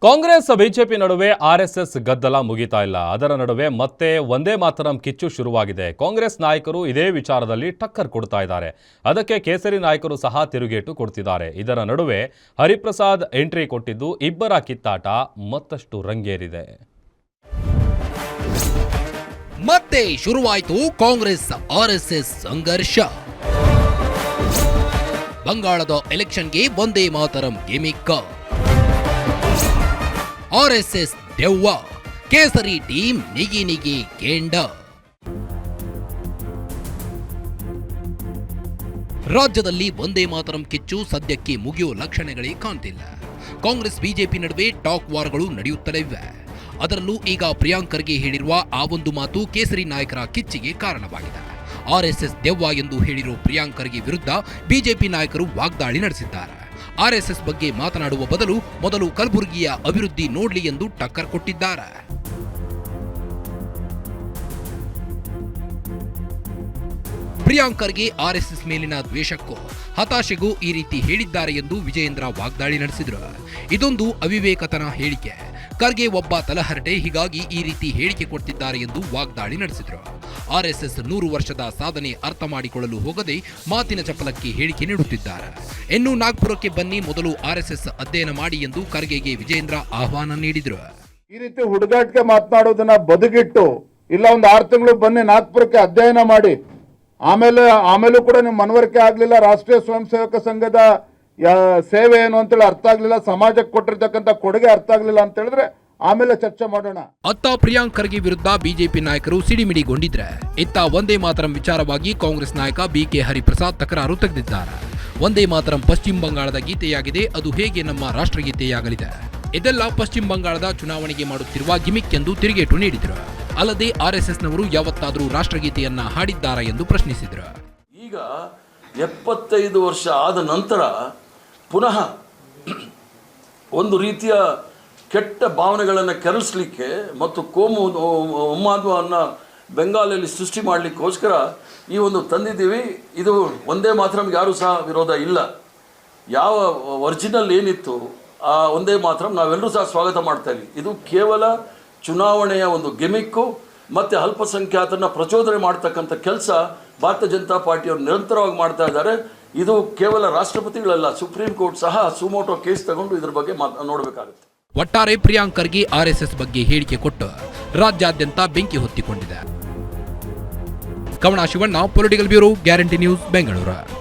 Congress BJP ನಡುವೆ RSS ಗದ್ದಲ ಮುಗಿತಾ ಇಲ್ಲ. ಅದರ ನಡುವೆ ಮತ್ತೆ ವಂದೇ ಮಾತರಂ ಕಿಚ್ಚು ಶುರುವಾಗಿದೆ. ಕಾಂಗ್ರೆಸ್ ನಾಯಕರು ಇದೇ ವಿಚಾರದಲ್ಲಿ ಟಕ್ಕರ್ ಕೊಡ್ತಾ ಇದ್ದಾರೆ. ಅದಕ್ಕೆ ಕೇಸರಿ ನಾಯಕರು ಸಹ ತಿರುಗೇಟು ಕೊಡ್ತಿದ್ದಾರೆ. ಇದರ ನಡುವೆ ಹರಿಪ್ರಸಾದ್ ಎಂಟ್ರಿ ಕೊಟ್ಟಿದ್ದು ಇಬ್ಬರ ಕಿತ್ತಾಟ ಮತ್ತಷ್ಟು ರಂಗೇರಿದೆ. ಮತ್ತೆ ಶುರುವಾಯಿತು ಕಾಂಗ್ರೆಸ್ ಆರ್ಎಸ್ಎಸ್ ಸಂಘರ್ಷ. ಬಂಗಾಳದ ಎಲೆಕ್ಷನ್ಗೆ ವಂದೇ ಮಾತರಂ ಗಿಮಿಕ್. ಆರ್ಎಸ್ಎಸ್ ದೆವ್ವ, ಕೇಸರಿ ಟೀಮ್ ನಿಗಿ ನಿಗಿ ಕೇಂಡ. ರಾಜ್ಯದಲ್ಲಿ ವಂದೇ ಮಾತರಂ ಕಿಚ್ಚು ಸದ್ಯಕ್ಕೆ ಮುಗಿಯೋ ಲಕ್ಷಣಗಳೇ ಕಾಣ್ತಿಲ್ಲ. ಕಾಂಗ್ರೆಸ್ ಬಿಜೆಪಿ ನಡುವೆ ಟಾಕ್ ವಾರ್ಗಳು ನಡೆಯುತ್ತಲೇ ಇವೆ. ಅದರಲ್ಲೂ ಈಗ ಪ್ರಿಯಾಂಕ್ ಖರ್ಗೆ ಹೇಳಿರುವ ಆ ಒಂದು ಮಾತು ಕೇಸರಿ ನಾಯಕರ ಕಿಚ್ಚಿಗೆ ಕಾರಣವಾಗಿದೆ. ಆರ್ಎಸ್ಎಸ್ ದೆವ್ವ ಎಂದು ಹೇಳಿರೋ ಪ್ರಿಯಾಂಕ್ ಖರ್ಗೆ ವಿರುದ್ಧ ಬಿಜೆಪಿ ನಾಯಕರು ವಾಗ್ದಾಳಿ ನಡೆಸಿದ್ದಾರೆ. ಆರ್ಎಸ್ಎಸ್ ಬಗ್ಗೆ ಮಾತನಾಡುವ ಬದಲು ಮೊದಲು ಕಲಬುರಗಿಯ ಅಭಿವೃದ್ಧಿ ನೋಡ್ಲಿ ಎಂದು ಟಕ್ಕರ್ ಕೊಟ್ಟಿದ್ದಾರೆ. ಪ್ರಿಯಾಂಕ್ ಖರ್ಗೆ ಆರ್ಎಸ್ಎಸ್ ಮೇಲಿನ ದ್ವೇಷಕ್ಕೂ ಹತಾಶೆಗೂ ಈ ರೀತಿ ಹೇಳಿದ್ದಾರೆ ಎಂದು ವಿಜಯೇಂದ್ರ ವಾಗ್ದಾಳಿ ನಡೆಸಿದರು. ಇದೊಂದು ಅವಿವೇಕತನ ಹೇಳಿಕೆ. ಖರ್ಗೆ ಒಬ್ಬ ತಲಹರಟೆ, ಹೀಗಾಗಿ ಈ ರೀತಿ ಹೇಳಿಕೆ ಕೊಡ್ತಿದ್ದಾರೆ ಎಂದು ವಾಗ್ದಾಳಿ ನಡೆಸಿದರು. ಆರ್ಎಸ್ಎಸ್ 100 ವರ್ಷದ ಸಾಧನೆ ಅರ್ಥ ಮಾಡಿಕೊಳ್ಳಲು ಹೋಗದೆ ಮಾತಿನ ಚಪಲಕ್ಕೆ ಹೇಳಿಕೆ ನೀಡುತ್ತಿದ್ದಾರೆ. ಇನ್ನು ನಾಗ್ಪುರಕ್ಕೆ ಬನ್ನಿ, ಮೊದಲು ಆರ್ಎಸ್ಎಸ್ ಅಧ್ಯಯನ ಮಾಡಿ ಎಂದು ಖರ್ಗೆಗೆ ವಿಜಯೇಂದ್ರ ಆಹ್ವಾನ ನೀಡಿದರು. ಈ ರೀತಿ ಹುಡುಗಾಟಿಗೆ ಮಾತನಾಡೋದನ್ನ ಬದುಕಿಟ್ಟು ಇಲ್ಲ ಒಂದು 6 ತಿಂಗಳು ಬನ್ನಿ ನಾಗ್ಪುರಕ್ಕೆ ಅಧ್ಯಯನ ಮಾಡಿ, ಆಮೇಲೂ ಕೂಡ ನಿಮ್ಮ ಮನವರಿಕೆ ಆಗ್ಲಿಲ್ಲ, ರಾಷ್ಟ್ರೀಯ ಸ್ವಯಂ ಸೇವಕ ಸಂಘದ ಸೇವೆ ಏನು ಅಂತೇಳಿ ಅರ್ಥ ಆಗ್ಲಿಲ್ಲ, ಸಮಾಜಕ್ಕೆ ಕೊಟ್ಟಿರ್ತಕ್ಕಂಥ ಕೊಡುಗೆ ಅರ್ಥ ಆಗ್ಲಿಲ್ಲ ಅಂತ ಹೇಳಿದ್ರೆ ಆಮೇಲೆ ಚರ್ಚೆ ಮಾಡೋಣ. ಅತ್ತ ಪ್ರಿಯಾಂಕ್ ಖರ್ಗೆ ವಿರುದ್ಧ ಬಿಜೆಪಿ ನಾಯಕರು ಸಿಡಿಮಿಡಿಗೊಂಡಿದ್ರೆ, ಇತ್ತ ವಂದೇ ಮಾತರಂ ವಿಚಾರವಾಗಿ ಕಾಂಗ್ರೆಸ್ ನಾಯಕ ಬಿಕೆ ಹರಿಪ್ರಸಾದ್ ತಕರಾರು ತೆಗೆದಿದ್ದಾರೆ. ವಂದೇ ಮಾತರಂ ಪಶ್ಚಿಮ ಬಂಗಾಳದ ಗೀತೆಯಾಗಿದೆ, ಅದು ಹೇಗೆ ನಮ್ಮ ರಾಷ್ಟ್ರಗೀತೆಯಾಗಲಿದೆ? ಇದೆಲ್ಲ ಪಶ್ಚಿಮ ಬಂಗಾಳದ ಚುನಾವಣೆಗೆ ಮಾಡುತ್ತಿರುವ ಗಿಮಿಕ್ ಎಂದು ತಿರುಗೇಟು ನೀಡಿದರು. ಅಲ್ಲದೆ ಆರ್ಎಸ್ಎಸ್ನವರು ಯಾವತ್ತಾದರೂ ರಾಷ್ಟ್ರಗೀತೆಯನ್ನ ಹಾಡಿದ್ದಾರಾ ಎಂದು ಪ್ರಶ್ನಿಸಿದರು. ಈಗ 75 ವರ್ಷ ಆದ ನಂತರ ಪುನಃ ಒಂದು ರೀತಿಯ ಕೆಟ್ಟ ಭಾವನೆಗಳನ್ನು ಕೆರಳಿಸಲಿಕ್ಕೆ ಮತ್ತು ಕೋಮು ಉನ್ಮಾದವನ್ನು ಬೆಂಗಾಲಲ್ಲಿ ಸೃಷ್ಟಿ ಮಾಡಲಿಕ್ಕೋಸ್ಕರ ಈ ಒಂದು ತಂದಿದ್ದೀವಿ. ಇದು ವಂದೇ ಮಾತರಂಗೆ ಯಾರೂ ಸಹ ವಿರೋಧ ಇಲ್ಲ. ಯಾವ ಒರಿಜಿನಲ್ ಏನಿತ್ತು ಆ ವಂದೇ ಮಾತರಂ ನಾವೆಲ್ಲರೂ ಸಹ ಸ್ವಾಗತ ಮಾಡ್ತಾ ಇದ್ದೀವಿ. ಇದು ಕೇವಲ ಚುನಾವಣೆಯ ಒಂದು ಗಿಮಿಕ್ಕು ಮತ್ತು ಅಲ್ಪಸಂಖ್ಯಾತರನ್ನ ಪ್ರಚೋದನೆ ಮಾಡ್ತಕ್ಕಂಥ ಕೆಲಸ ಭಾರತೀಯ ಜನತಾ ಪಾರ್ಟಿಯವರು ನಿರಂತರವಾಗಿ ಮಾಡ್ತಾ ಇದ್ದಾರೆ. ಇದು ಕೇವಲ ರಾಷ್ಟ್ರಪತಿಗಳಲ್ಲ, ಸುಪ್ರೀಂ ಕೋರ್ಟ್ ಸಹ ಸುಮೋಟೋ ಕೇಸ್ ತಗೊಂಡು ಇದ್ರ ಬಗ್ಗೆ ನೋಡಬೇಕಾಗುತ್ತೆ. ಒಟ್ಟಾರೆ ಪ್ರಿಯಾಂಕ್ ಖರ್ಗೆ ಆರ್ಎಸ್ಎಸ್ ಬಗ್ಗೆ ಹೇಳಿಕೆ ಕೊಟ್ಟು ರಾಜ್ಯಾದ್ಯಂತ ಬೆಂಕಿ ಹೊತ್ತಿಕೊಂಡಿದೆ. Kavana Shivanna, political bureau, guarantee news, Bengaluru.